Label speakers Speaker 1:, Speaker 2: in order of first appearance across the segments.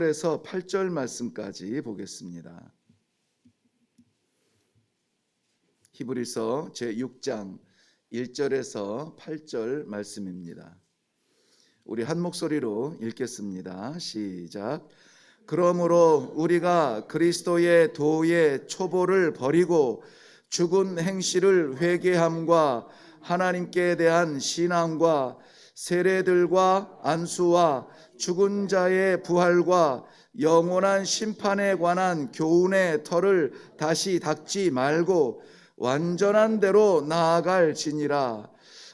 Speaker 1: 1절에서 8절 말씀까지 보겠습니다. 히브리서 제6장 1절에서 8절 말씀입니다. 우리 한 목소리로 읽겠습니다. 시작. 그러므로 우리가 그리스도의 도의 초보를 버리고 죽은 행실을 회개함과 하나님께 대한 신앙과 세례들과 안수와 죽은 자의 부활과 영원한 심판에 관한 교훈의 털을 다시 닦지 말고 완전한 대로 나아갈지니라.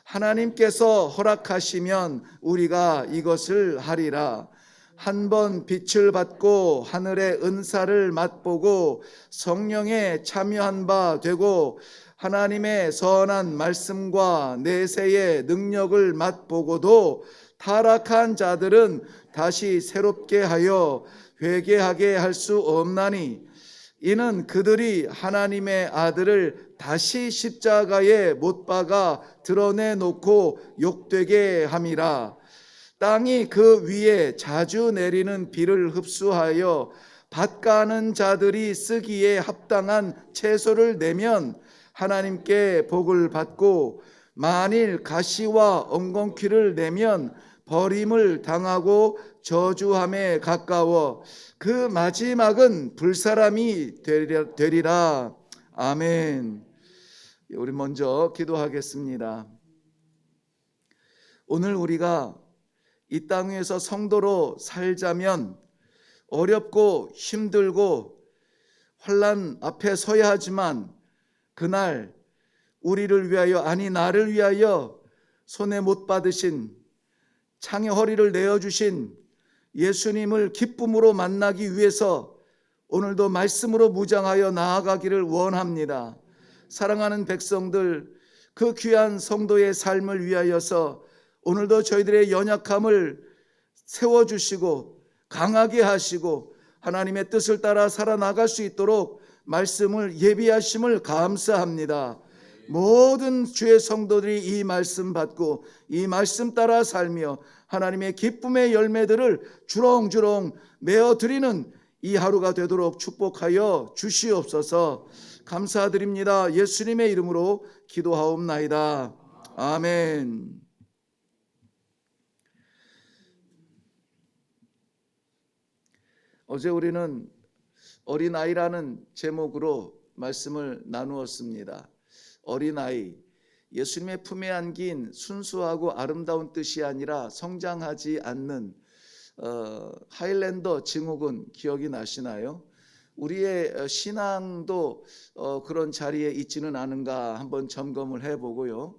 Speaker 1: 하나님께서 허락하시면 우리가 이것을 하리라. 한번 빛을 받고 하늘의 은사를 맛보고 성령에 참여한 바 되고 하나님의 선한 말씀과 내세의 능력을 맛보고도 타락한 자들은 다시 새롭게 하여 회개하게 할 수 없나니 이는 그들이 하나님의 아들을 다시 십자가에 못 박아 드러내놓고 욕되게 함이라. 땅이 그 위에 자주 내리는 비를 흡수하여 밭가는 자들이 쓰기에 합당한 채소를 내면 하나님께 복을 받고 만일 가시와 엉겅퀴를 내면 버림을 당하고 저주함에 가까워 그 마지막은 불사람이 되리라. 아멘. 우리 먼저 기도하겠습니다. 오늘 우리가 이 땅 위에서 성도로 살자면 어렵고 힘들고 환난 앞에 서야 하지만 그날 우리를 위하여, 아니 나를 위하여 손에 못 받으신 창에 허리를 내어주신 예수님을 기쁨으로 만나기 위해서 오늘도 말씀으로 무장하여 나아가기를 원합니다. 사랑하는 백성들, 그 귀한 성도의 삶을 위하여서 오늘도 저희들의 연약함을 세워주시고 강하게 하시고 하나님의 뜻을 따라 살아나갈 수 있도록 말씀을 예비하심을 감사합니다. 모든 주의 성도들이 이 말씀 받고 이 말씀 따라 살며 하나님의 기쁨의 열매들을 주렁주렁 메어드리는 이 하루가 되도록 축복하여 주시옵소서. 감사드립니다. 예수님의 이름으로 기도하옵나이다. 아멘. 어제 우리는 어린아이라는 제목으로 말씀을 나누었습니다. 어린아이, 예수님의 품에 안긴 순수하고 아름다운 뜻이 아니라 성장하지 않는 하일랜더 증후군 기억이 나시나요? 우리의 신앙도 그런 자리에 있지는 않은가 한번 점검을 해보고요.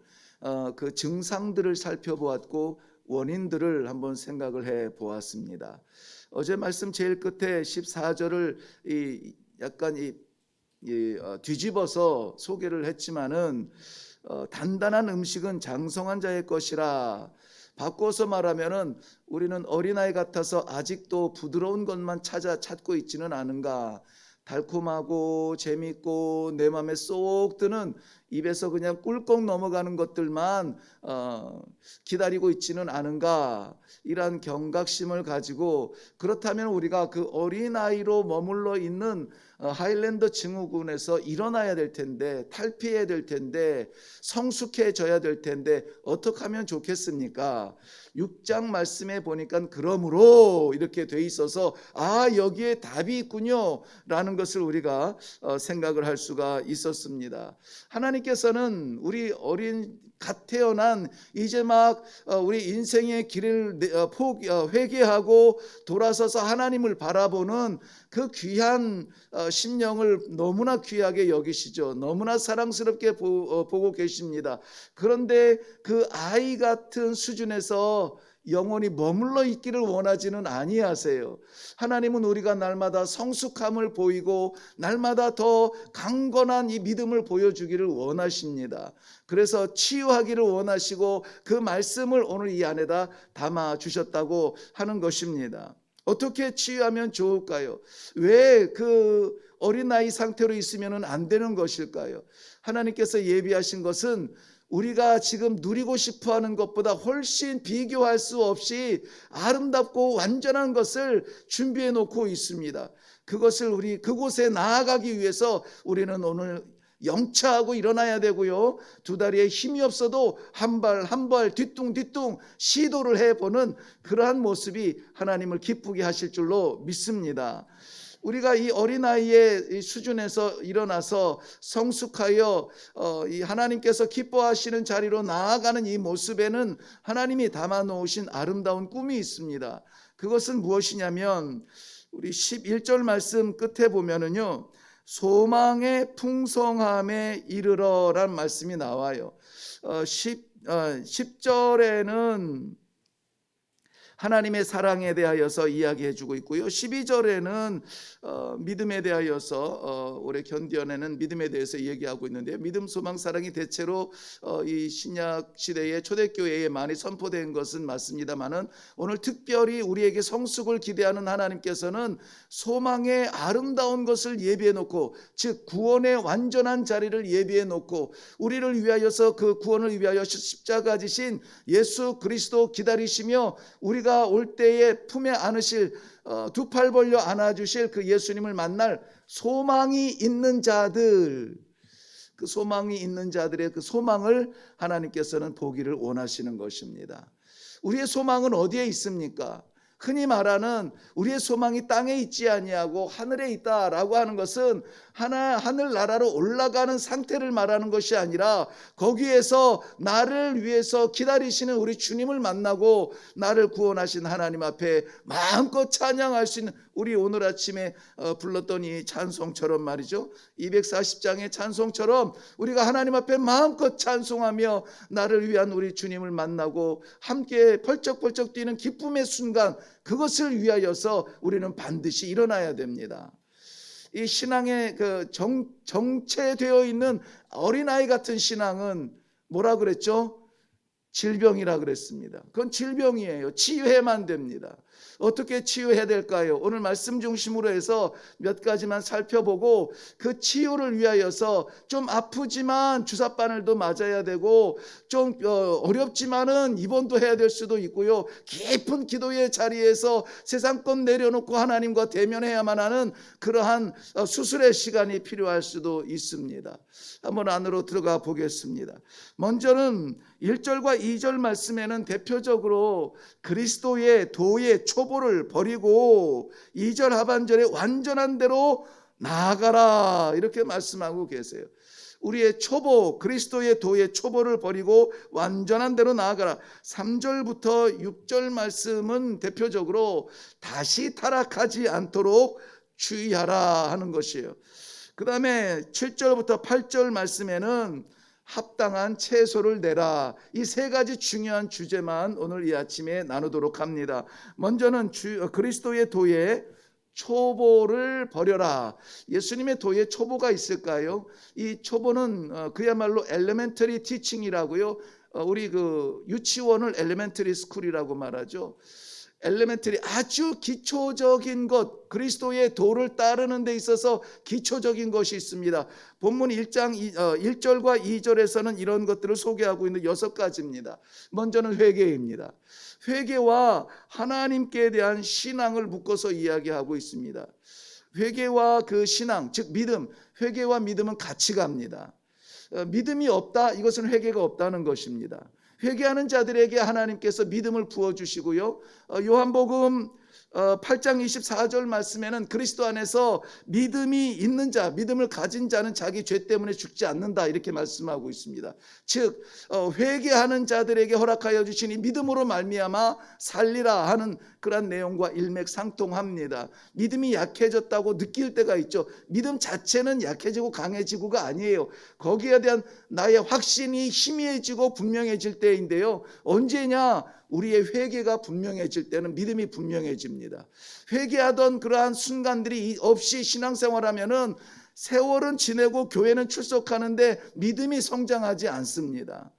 Speaker 1: 그 증상들을 살펴보았고 원인들을 한번 생각을 해보았습니다. 어제 말씀 제일 끝에 14절을 약간 뒤집어서 소개를 했지만은 단단한 음식은 장성한 자의 것이라. 바꿔서 말하면은 우리는 어린아이 같아서 아직도 부드러운 것만 찾고 있지는 않은가. 달콤하고 재밌고 내 맘에 쏙 드는 입에서 그냥 꿀꺽 넘어가는 것들만 기다리고 있지는 않은가. 이러한 경각심을 가지고, 그렇다면 우리가 그 어린아이로 머물러 있는 하일랜더 증후군에서 일어나야 될 텐데, 탈피해야 될 텐데, 성숙해져야 될 텐데 어떻게 하면 좋겠습니까? 6장 말씀에 보니까 그러므로 이렇게 돼 있어서 여기에 답이 있군요 라는 것을 우리가 생각을 할 수가 있었습니다. 하나님께서는 우리 어린 갓 태어난 이제 막 우리 인생의 길을 회개하고 돌아서서 하나님을 바라보는 그 귀한 심령을 너무나 귀하게 여기시죠. 너무나 사랑스럽게 보고 계십니다. 그런데 그 아이 같은 수준에서 영원히 머물러 있기를 원하지는 아니하세요. 하나님은 우리가 날마다 성숙함을 보이고 날마다 더 강건한 이 믿음을 보여주기를 원하십니다. 그래서 치유하기를 원하시고 그 말씀을 오늘 이 안에다 담아 주셨다고 하는 것입니다. 어떻게 치유하면 좋을까요? 왜 그 어린아이 상태로 있으면 안 되는 것일까요? 하나님께서 예비하신 것은 우리가 지금 누리고 싶어하는 것보다 훨씬 비교할 수 없이 아름답고 완전한 것을 준비해 놓고 있습니다. 그곳에 나아가기 위해서 우리는 오늘 영차하고 일어나야 되고요. 두 다리에 힘이 없어도 한 발 한 발 뒤뚱뒤뚱 시도를 해보는 그러한 모습이 하나님을 기쁘게 하실 줄로 믿습니다. 우리가 이 어린아이의 수준에서 일어나서 성숙하여 이 하나님께서 기뻐하시는 자리로 나아가는 이 모습에는 하나님이 담아놓으신 아름다운 꿈이 있습니다. 그것은 무엇이냐면 우리 11절 말씀 끝에 보면은요, 소망의 풍성함에 이르러란 말씀이 나와요. 10절에는 하나님의 사랑에 대하여서 이야기해 주고 있고요. 12절에는 믿음에 대하여서 올해 견디어내는 믿음에 대해서 얘기하고 있는데요. 믿음, 소망, 사랑이 대체로 이 신약 시대의 초대교회에 많이 선포된 것은 맞습니다만은 오늘 특별히 우리에게 성숙을 기대하는 하나님께서는 소망의 아름다운 것을 예비해 놓고, 즉 구원의 완전한 자리를 예비해 놓고 우리를 위하여서 그 구원을 위하여 십자가 지신 예수 그리스도 기다리시며 우리가 올 때에 품에 안으실 두 팔 벌려 안아주실 그 예수님을 만날 소망이 있는 자들, 그 소망이 있는 자들의 그 소망을 하나님께서는 보기를 원하시는 것입니다. 우리의 소망은 어디에 있습니까? 흔히 말하는 우리의 소망이 땅에 있지 아니하고 하늘에 있다라고 하는 것은 하늘 나라로 올라가는 상태를 말하는 것이 아니라 거기에서 나를 위해서 기다리시는 우리 주님을 만나고 나를 구원하신 하나님 앞에 마음껏 찬양할 수 있는, 우리 오늘 아침에 불렀던 이 찬송처럼 말이죠, 240장의 찬송처럼 우리가 하나님 앞에 마음껏 찬송하며 나를 위한 우리 주님을 만나고 함께 펄쩍펄쩍 뛰는 기쁨의 순간, 그것을 위하여서 우리는 반드시 일어나야 됩니다. 이 신앙의 그 정체되어 있는 어린아이 같은 신앙은 뭐라 그랬죠? 질병이라 그랬습니다. 그건 질병이에요. 치유해야만 됩니다. 어떻게 치유해야 될까요? 오늘 말씀 중심으로 해서 몇 가지만 살펴보고 그 치유를 위하여서 좀 아프지만 주사바늘도 맞아야 되고 좀 어렵지만은 입원도 해야 될 수도 있고요. 깊은 기도의 자리에서 세상 것 내려놓고 하나님과 대면해야만 하는 그러한 수술의 시간이 필요할 수도 있습니다. 한번 안으로 들어가 보겠습니다. 먼저는 1절과 2절 말씀에는 대표적으로 그리스도의 도의 초보를 버리고 2절 하반절에 완전한 대로 나아가라 이렇게 말씀하고 계세요. 우리의 초보, 그리스도의 도의 초보를 버리고 완전한 대로 나아가라. 3절부터 6절 말씀은 대표적으로 다시 타락하지 않도록 주의하라 하는 것이에요. 그 다음에 7절부터 8절 말씀에는 합당한 채소를 내라. 이 세 가지 중요한 주제만 오늘 이 아침에 나누도록 합니다. 먼저는 그리스도의 도의 초보를 버려라. 예수님의 도의 초보가 있을까요? 이 초보는 그야말로 엘레멘터리 티칭이라고요. 우리 그 유치원을 엘레멘터리 스쿨이라고 말하죠. 엘레멘터리, 아주 기초적인 것, 그리스도의 도를 따르는 데 있어서 기초적인 것이 있습니다. 본문 1장 1절과 2절에서는 이런 것들을 소개하고 있는 6가지입니다. 먼저는 회개입니다. 회개와 하나님께 대한 신앙을 묶어서 이야기하고 있습니다. 회개와 그 신앙, 즉 믿음, 회개와 믿음은 같이 갑니다. 믿음이 없다, 이것은 회개가 없다는 것입니다. 회개하는 자들에게 하나님께서 믿음을 부어주시고요. 요한복음 8장 24절 말씀에는 그리스도 안에서 믿음이 있는 자, 믿음을 가진 자는 자기 죄 때문에 죽지 않는다 이렇게 말씀하고 있습니다. 즉 회개하는 자들에게 허락하여 주신 이 믿음으로 말미암아 살리라 하는 그런 내용과 일맥상통합니다. 믿음이 약해졌다고 느낄 때가 있죠. 믿음 자체는 약해지고 강해지고가 아니에요. 거기에 대한 나의 확신이 희미해지고 분명해질 때인데요. 언제냐? 우리의 회개가 분명해질 때는 믿음이 분명해집니다. 회개하던 그러한 순간들이 없이 신앙생활하면은 세월은 지내고 교회는 출석하는데 믿음이 성장하지 않습니다.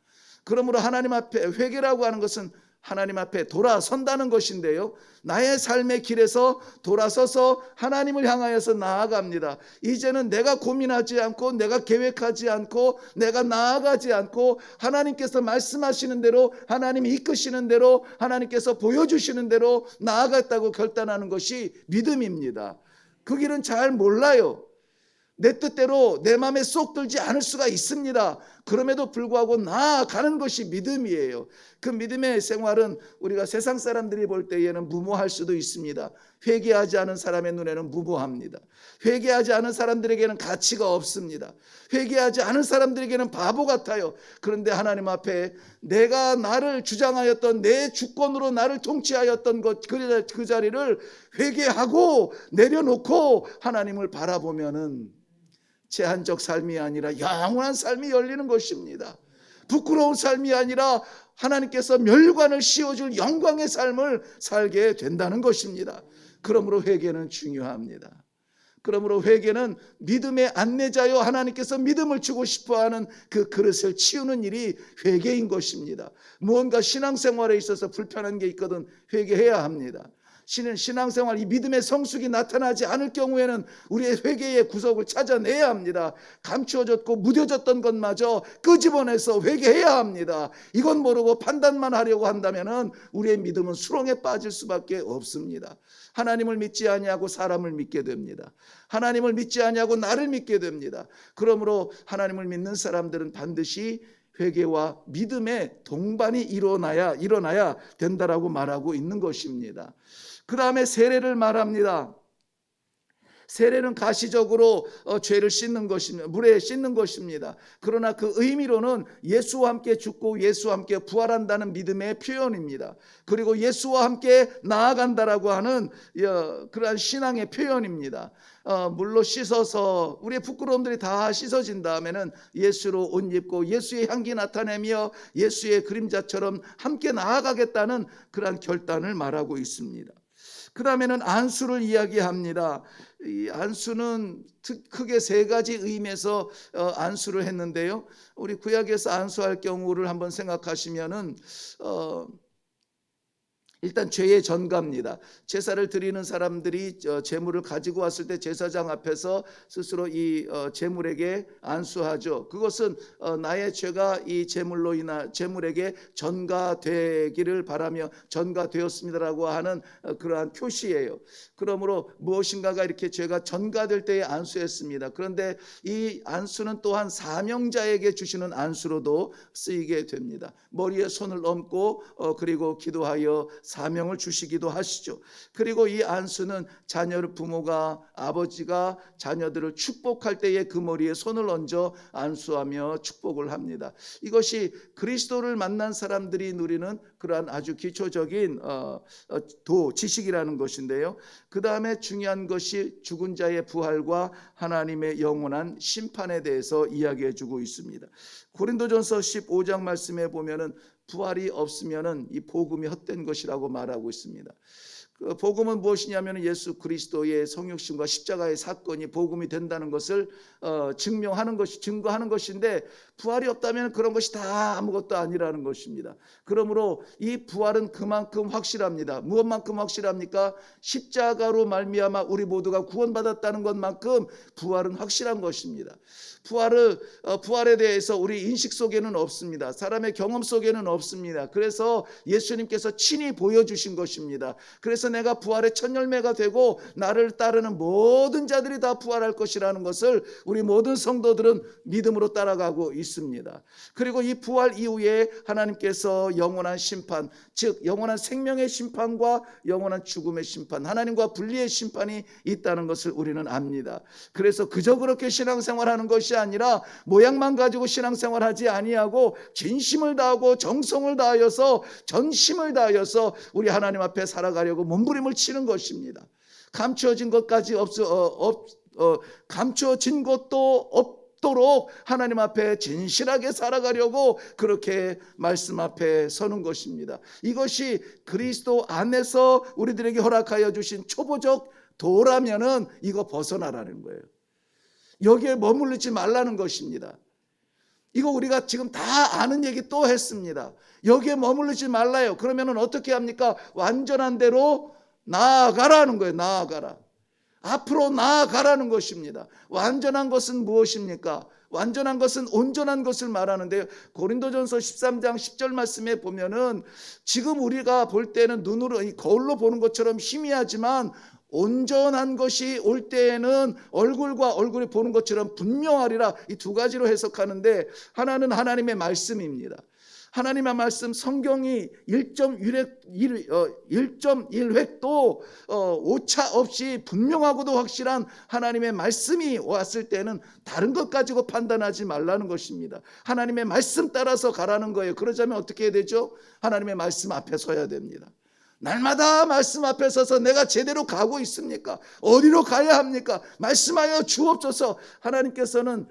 Speaker 1: 그러므로 하나님 앞에 회개라고 하는 것은 하나님 앞에 돌아선다는 것인데요. 나의 삶의 길에서 돌아서서 하나님을 향하여서 나아갑니다. 이제는 내가 고민하지 않고 내가 계획하지 않고 내가 나아가지 않고 하나님께서 말씀하시는 대로 하나님이 이끄시는 대로 하나님께서 보여주시는 대로 나아갔다고 결단하는 것이 믿음입니다. 그 길은 잘 몰라요. 내 뜻대로 내 마음에 쏙 들지 않을 수가 있습니다. 그럼에도 불구하고 나아가는 것이 믿음이에요. 그 믿음의 생활은 우리가 세상 사람들이 볼 때에는 무모할 수도 있습니다. 회개하지 않은 사람의 눈에는 무모합니다. 회개하지 않은 사람들에게는 가치가 없습니다. 회개하지 않은 사람들에게는 바보 같아요. 그런데 하나님 앞에 내가 나를 주장하였던 내 주권으로 나를 통치하였던 그 자리를 회개하고 내려놓고 하나님을 바라보면은 제한적 삶이 아니라 영원한 삶이 열리는 것입니다. 부끄러운 삶이 아니라 하나님께서 멸관을 씌워줄 영광의 삶을 살게 된다는 것입니다. 그러므로 회개는 중요합니다. 그러므로 회개는 믿음의 안내자요, 하나님께서 믿음을 주고 싶어하는 그 그릇을 치우는 일이 회개인 것입니다. 무언가 신앙생활에 있어서 불편한 게 있거든 회개해야 합니다. 신앙생활, 이 믿음의 성숙이 나타나지 않을 경우에는 우리의 회개의 구석을 찾아내야 합니다. 감추어졌고 무뎌졌던 것마저 끄집어내서 회개해야 합니다. 이건 모르고 판단만 하려고 한다면 우리의 믿음은 수렁에 빠질 수밖에 없습니다. 하나님을 믿지 아니하고 사람을 믿게 됩니다. 하나님을 믿지 아니하고 나를 믿게 됩니다. 그러므로 하나님을 믿는 사람들은 반드시 회개와 믿음의 동반이 일어나야 된다라고 말하고 있는 것입니다. 그 다음에 세례를 말합니다. 세례는 가시적으로 죄를 씻는 것입니다. 물에 씻는 것입니다. 그러나 그 의미로는 예수와 함께 죽고 예수와 함께 부활한다는 믿음의 표현입니다. 그리고 예수와 함께 나아간다라고 하는 그러한 신앙의 표현입니다. 물로 씻어서 우리의 부끄러움들이 다 씻어진 다음에는 예수로 옷 입고 예수의 향기 나타내며 예수의 그림자처럼 함께 나아가겠다는 그러한 결단을 말하고 있습니다. 그 다음에는 안수를 이야기합니다. 이 안수는 크게 세 가지 의미에서 안수를 했는데요. 우리 구약에서 안수할 경우를 한번 생각하시면은 일단 죄의 전가입니다. 제사를 드리는 사람들이 제물을 가지고 왔을 때 제사장 앞에서 스스로 이 제물에게 안수하죠. 그것은 나의 죄가 이 제물에게 전가되기를 바라며 전가되었습니다라고 하는 그러한 표시예요. 그러므로 무엇인가가 이렇게 죄가 전가될 때에 안수했습니다. 그런데 이 안수는 또한 사명자에게 주시는 안수로도 쓰이게 됩니다. 머리에 손을 얹고 그리고 기도하여 사명을 주시기도 하시죠. 그리고 이 안수는 부모가 아버지가 자녀들을 축복할 때에 그 머리에 손을 얹어 안수하며 축복을 합니다. 이것이 그리스도를 만난 사람들이 누리는 그러한 아주 기초적인 지식이라는 것인데요. 그 다음에 중요한 것이 죽은 자의 부활과 하나님의 영원한 심판에 대해서 이야기해 주고 있습니다. 고린도전서 15장 말씀에 보면은 부활이 없으면은 이 복음이 헛된 것이라고 말하고 있습니다. 그 복음은 무엇이냐면 예수 그리스도의 성육신과 십자가의 사건이 복음이 된다는 것을 증거하는 것인데 부활이 없다면 그런 것이 다 아무것도 아니라는 것입니다. 그러므로 이 부활은 그만큼 확실합니다. 무엇만큼 확실합니까? 십자가로 말미암아 우리 모두가 구원받았다는 것만큼 부활은 확실한 것입니다. 부활에 대해서 우리 인식 속에는 없습니다. 사람의 경험 속에는 없습니다. 그래서 예수님께서 친히 보여주신 것입니다. 그래서 내가 부활의 첫 열매가 되고 나를 따르는 모든 자들이 다 부활할 것이라는 것을 우리 모든 성도들은 믿음으로 따라가고 있습니다. 그리고 이 부활 이후에 하나님께서 영원한 심판, 즉 영원한 생명의 심판과 영원한 죽음의 심판, 하나님과 분리의 심판이 있다는 것을 우리는 압니다. 그래서 그저 그렇게 신앙생활하는 것이 아니라 모양만 가지고 신앙생활하지 아니하고 진심을 다하고 정성을 다하여서 전심을 다하여서 우리 하나님 앞에 살아가려고 몸부림을 치는 것입니다. 감추어진 것도 없도록 하나님 앞에 진실하게 살아가려고 그렇게 말씀 앞에 서는 것입니다. 이것이 그리스도 안에서 우리들에게 허락하여 주신 초보적 도라면은 이거 벗어나라는 거예요. 여기에 머무르지 말라는 것입니다. 이거 우리가 지금 다 아는 얘기 또 했습니다. 여기에 머무르지 말라요. 그러면은 어떻게 합니까? 완전한 대로 나아가라는 거예요. 나아가라. 앞으로 나아가라는 것입니다. 완전한 것은 무엇입니까? 완전한 것은 온전한 것을 말하는데요. 고린도전서 13장 10절 말씀에 보면은 지금 우리가 볼 때는 눈으로 거울로 보는 것처럼 희미하지만 온전한 것이 올 때에는 얼굴과 얼굴이 보는 것처럼 분명하리라. 이 두 가지로 해석하는데 하나는 하나님의 말씀입니다. 하나님의 말씀 성경이 1.1획도 오차 없이 분명하고도 확실한 하나님의 말씀이 왔을 때는 다른 것 가지고 판단하지 말라는 것입니다. 하나님의 말씀 따라서 가라는 거예요. 그러자면 어떻게 해야 되죠? 하나님의 말씀 앞에 서야 됩니다. 날마다 말씀 앞에 서서 내가 제대로 가고 있습니까? 어디로 가야 합니까? 말씀하여 주옵소서. 하나님께서는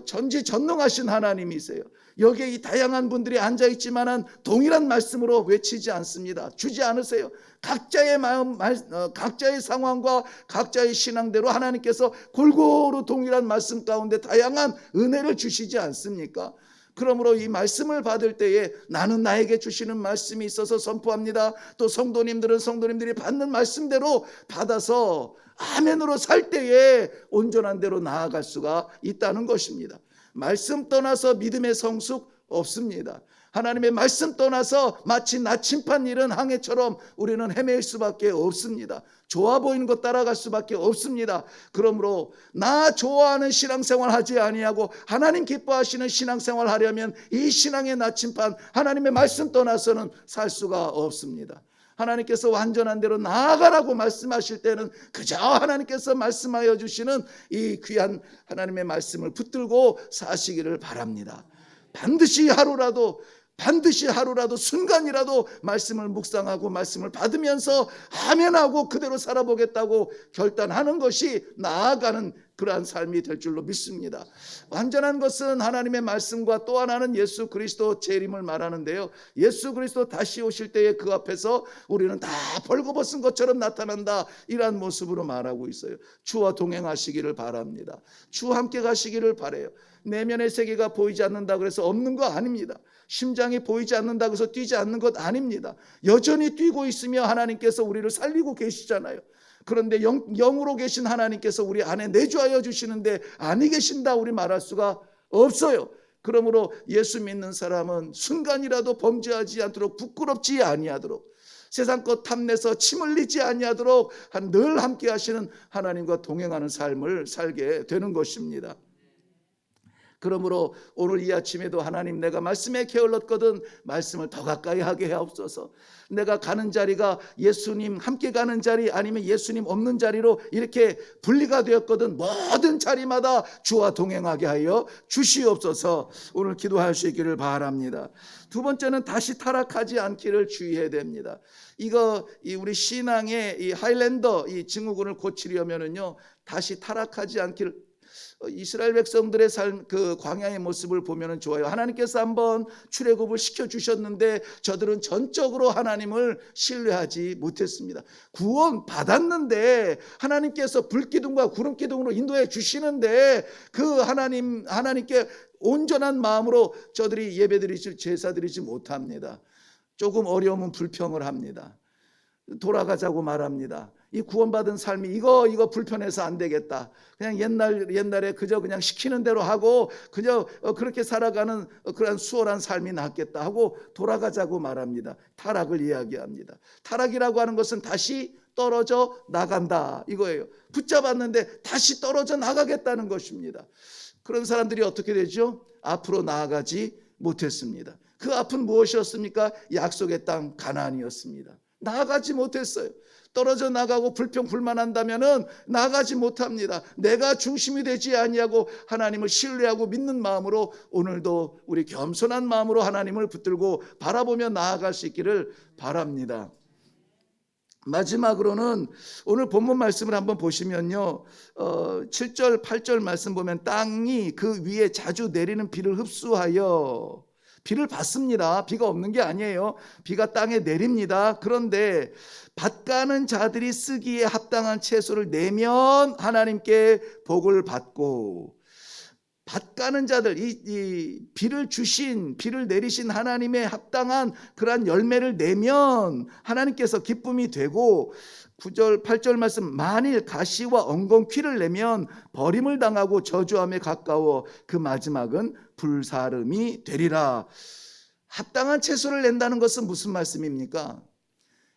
Speaker 1: 전지전능하신 하나님이세요. 여기에 이 다양한 분들이 앉아있지만 동일한 말씀으로 외치지 않습니다. 주지 않으세요. 각자의 마음, 각자의 상황과 각자의 신앙대로 하나님께서 골고루 동일한 말씀 가운데 다양한 은혜를 주시지 않습니까? 그러므로 이 말씀을 받을 때에 나는 나에게 주시는 말씀이 있어서 선포합니다. 또 성도님들은 성도님들이 받는 말씀대로 받아서 아멘으로 살 때에 온전한 대로 나아갈 수가 있다는 것입니다. 말씀 떠나서 믿음의 성숙 없습니다. 하나님의 말씀 떠나서 마치 나침판 잃은 항해처럼 우리는 헤맬 수밖에 없습니다. 좋아 보이는 것 따라갈 수밖에 없습니다. 그러므로 나 좋아하는 신앙생활 하지 아니하고 하나님 기뻐하시는 신앙생활 하려면 이 신앙의 나침판 하나님의 말씀 떠나서는 살 수가 없습니다. 하나님께서 완전한 대로 나아가라고 말씀하실 때는 그저 하나님께서 말씀하여 주시는 이 귀한 하나님의 말씀을 붙들고 사시기를 바랍니다. 반드시 하루라도 순간이라도 말씀을 묵상하고 말씀을 받으면서 아멘하고 그대로 살아보겠다고 결단하는 것이 나아가는 그러한 삶이 될 줄로 믿습니다. 완전한 것은 하나님의 말씀과 또 하나는 예수 그리스도 재림을 말하는데요. 예수 그리스도 다시 오실 때에 그 앞에서 우리는 다 벌거벗은 것처럼 나타난다, 이러한 모습으로 말하고 있어요. 주와 동행하시기를 바랍니다. 주와 함께 가시기를 바라요. 내면의 세계가 보이지 않는다 그래서 없는 거 아닙니다. 심장이 보이지 않는다고 해서 뛰지 않는 것 아닙니다. 여전히 뛰고 있으며 하나님께서 우리를 살리고 계시잖아요. 그런데 영으로 계신 하나님께서 우리 안에 내주하여 주시는데 아니 계신다 우리 말할 수가 없어요. 그러므로 예수 믿는 사람은 순간이라도 범죄하지 않도록, 부끄럽지 아니하도록, 세상 것 탐내서 침 흘리지 아니하도록 늘 함께 하시는 하나님과 동행하는 삶을 살게 되는 것입니다. 그러므로 오늘 이 아침에도 하나님, 내가 말씀에 게을렀거든 말씀을 더 가까이 하게 하옵소서. 내가 가는 자리가 예수님 함께 가는 자리 아니면 예수님 없는 자리로 이렇게 분리가 되었거든 모든 자리마다 주와 동행하게 하여 주시옵소서. 오늘 기도할 수 있기를 바랍니다. 두 번째는 다시 타락하지 않기를 주의해야 됩니다. 우리 신앙의 이 하일랜더 이 증후군을 고치려면은요, 다시 타락하지 않기를, 이스라엘 백성들의 삶, 그 광야의 모습을 보면 좋아요. 하나님께서 한번 출애굽을 시켜주셨는데 저들은 전적으로 하나님을 신뢰하지 못했습니다. 구원 받았는데 하나님께서 불기둥과 구름기둥으로 인도해 주시는데 그 하나님께 온전한 마음으로 저들이 예배드리지, 제사드리지 못합니다. 조금 어려우면 불평을 합니다. 돌아가자고 말합니다. 이 구원받은 삶이 이거 불편해서 안 되겠다. 그냥 옛날에 그저 그냥 시키는 대로 하고 그저 그렇게 살아가는 그런 수월한 삶이 낫겠다 하고 돌아가자고 말합니다. 타락을 이야기합니다. 타락이라고 하는 것은 다시 떨어져 나간다 이거예요. 붙잡았는데 다시 떨어져 나가겠다는 것입니다. 그런 사람들이 어떻게 되죠? 앞으로 나아가지 못했습니다. 그 앞은 무엇이었습니까? 약속의 땅 가나안이었습니다. 나아가지 못했어요. 떨어져 나가고 불평불만한다면은 나가지 못합니다. 내가 중심이 되지 아니하고 하나님을 신뢰하고 믿는 마음으로 오늘도 우리 겸손한 마음으로 하나님을 붙들고 바라보며 나아갈 수 있기를 바랍니다. 마지막으로는 오늘 본문 말씀을 한번 보시면요, 7절 8절 말씀 보면 땅이 그 위에 자주 내리는 비를 흡수하여, 비를 받습니다. 비가 없는 게 아니에요. 비가 땅에 내립니다. 그런데 밭가는 자들이 쓰기에 합당한 채소를 내면 하나님께 복을 받고, 밭가는 자들, 이 비를 내리신 하나님의 합당한 그러한 열매를 내면 하나님께서 기쁨이 되고, 9절 8절 말씀, 만일 가시와 엉겅퀴를 내면 버림을 당하고 저주함에 가까워 그 마지막은 불사름이 되리라. 합당한 채소를 낸다는 것은 무슨 말씀입니까?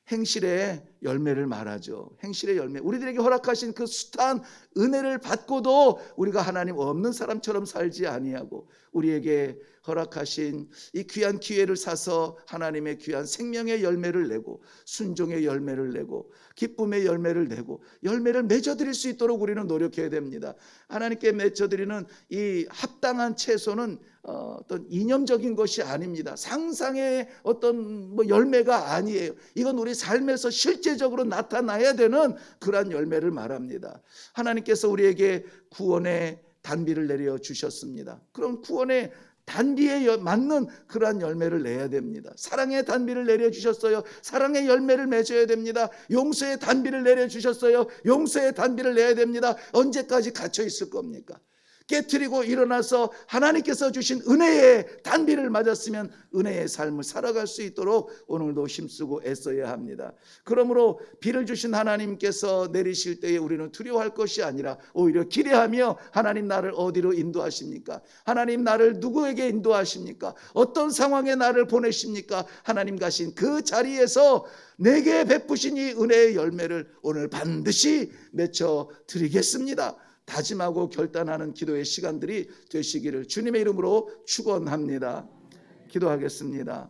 Speaker 1: 행실의 열매를 말하죠. 행실의 열매. 우리들에게 허락하신 그 숱한 은혜를 받고도 우리가 하나님 없는 사람처럼 살지 아니하고, 우리에게 허락하신 이 귀한 기회를 사서 하나님의 귀한 생명의 열매를 내고, 순종의 열매를 내고, 기쁨의 열매를 내고, 열매를 맺어드릴 수 있도록 우리는 노력해야 됩니다. 하나님께 맺어드리는 이 합당한 채소는 어떤 이념적인 것이 아닙니다. 상상의 어떤 열매가 아니에요. 이건 우리 삶에서 실제적으로 나타나야 되는 그러한 열매를 말합니다. 하나님께서 우리에게 구원의 단비를 내려 주셨습니다. 그럼 구원의 단비에 맞는 그러한 열매를 내야 됩니다. 사랑의 단비를 내려주셨어요. 사랑의 열매를 맺어야 됩니다. 용서의 단비를 내려주셨어요. 용서의 단비를 내야 됩니다. 언제까지 갇혀 있을 겁니까? 깨트리고 일어나서 하나님께서 주신 은혜의 단비를 맞았으면 은혜의 삶을 살아갈 수 있도록 오늘도 힘쓰고 애써야 합니다. 그러므로 비를 주신 하나님께서 내리실 때에 우리는 두려워할 것이 아니라 오히려 기대하며, 하나님 나를 어디로 인도하십니까? 하나님 나를 누구에게 인도하십니까? 어떤 상황에 나를 보내십니까? 하나님 가신 그 자리에서 내게 베푸신 이 은혜의 열매를 오늘 반드시 맺어 드리겠습니다. 다짐하고 결단하는 기도의 시간들이 되시기를 주님의 이름으로 축원합니다. 기도하겠습니다.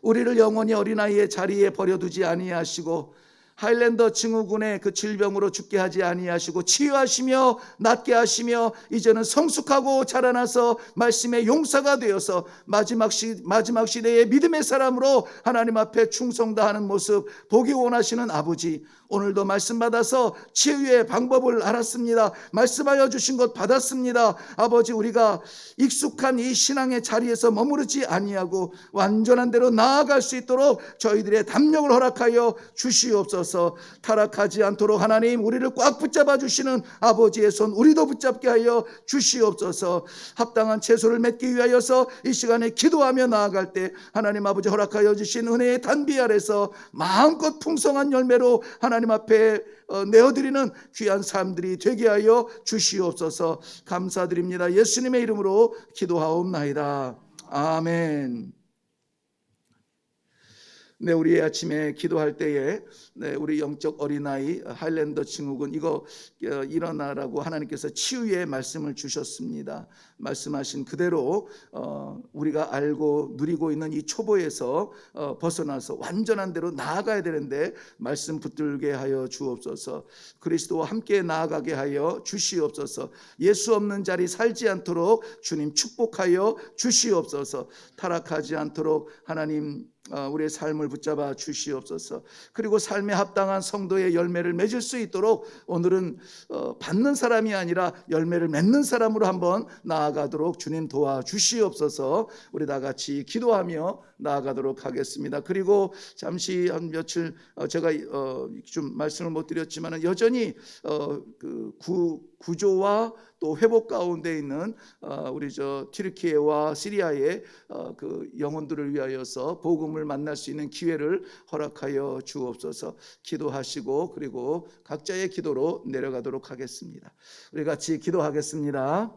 Speaker 1: 우리를 영원히 어린아이의 자리에 버려두지 아니하시고, 하일랜더 증후군의 그 질병으로 죽게 하지 아니하시고, 치유하시며 낫게 하시며, 이제는 성숙하고 자라나서 말씀의 용사가 되어서 마지막 시대의 믿음의 사람으로 하나님 앞에 충성 다하는 모습 보기 원하시는 아버지, 오늘도 말씀 받아서 치유의 방법을 알았습니다. 말씀하여 주신 것 받았습니다. 아버지, 우리가 익숙한 이 신앙의 자리에서 머무르지 아니하고 완전한 대로 나아갈 수 있도록 저희들의 담력을 허락하여 주시옵소서. 타락하지 않도록 하나님, 우리를 꽉 붙잡아 주시는 아버지의 손 우리도 붙잡게 하여 주시옵소서. 합당한 채소를 맺기 위하여서 이 시간에 기도하며 나아갈 때 하나님 아버지 허락하여 주신 은혜의 단비 아래서 마음껏 풍성한 열매로 하나님 앞에 내어드리는 귀한 삶들이 되게 하여 주시옵소서. 감사드립니다. 예수님의 이름으로 기도하옵나이다. 아멘. 네, 우리 아침에 기도할 때에 우리 영적 어린아이 하일랜더 증후군 이거 일어나라고 하나님께서 치유의 말씀을 주셨습니다. 말씀하신 그대로 우리가 알고 누리고 있는 이 초보에서 벗어나서 완전한 대로 나아가야 되는데 말씀 붙들게 하여 주옵소서. 그리스도와 함께 나아가게 하여 주시옵소서. 예수 없는 자리 살지 않도록 주님 축복하여 주시옵소서. 타락하지 않도록 하나님 우리의 삶을 붙잡아 주시옵소서. 그리고 삶에 합당한 성도의 열매를 맺을 수 있도록 오늘은 받는 사람이 아니라 열매를 맺는 사람으로 한번 나아가도록 주님 도와주시옵소서. 우리 다 같이 기도하며 나아가도록 하겠습니다. 그리고 잠시 한 며칠 제가 좀 말씀을 못 드렸지만 여전히 그 구조와 또 회복 가운데 있는 우리 튀르키예와 시리아의 그 영혼들을 위하여서 복음을 만날 수 있는 기회를 허락하여 주옵소서. 기도하시고 그리고 각자의 기도로 내려가도록 하겠습니다. 우리 같이 기도하겠습니다.